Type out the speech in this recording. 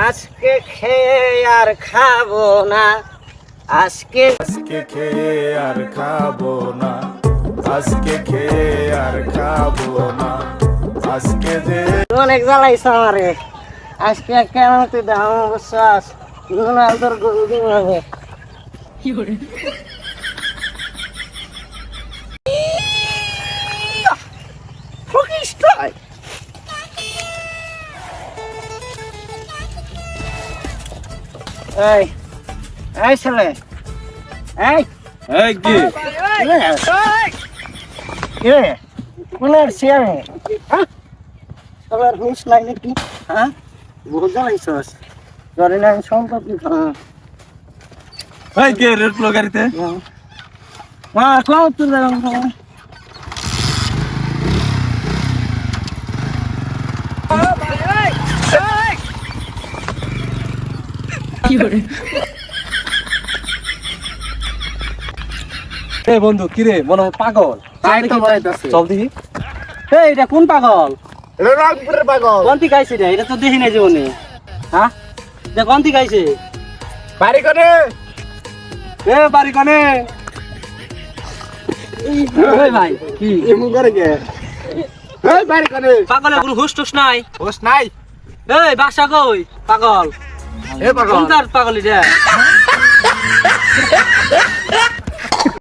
আজকে খেয়ে আর খাবো না, আজকে খেয়ে আর খাবো না, আজকে খেয়ে আর খাবো না, আজকে যে অনেক জ্বালাইছ আমারে। আজকে কেন তুই দাম বসাস তোর গরু দিবে এই এই ছেলে, এই এই কি কে কোনের ছেলে? সবার হুঁশ নাই নাকি? হ্যাঁ বহুত জ্বালাইছস, ধরে না সম্পত্তি এই কে রেড প্লো গাড়িতে মা কম তুই এই বন্ধু কিরে মনে হয় পাগল। চল দেখি। এই এটা কোন পাগল? রংপুরের পাগল। কোনটি খাইছে এটা তো দেখি নাই জীবনে। হ্যাঁ এটা কোনটি খাইছে? বাড়ি করে এ বাড়ি কোনে? এই ভাই কি এমন করে কে? এই বাড়ি করে পাগলের কোনো হুশ টুস নাই? হোস নাই। এই বাসা কই পাগল? এ পাগল কোনটার পাগল এটা?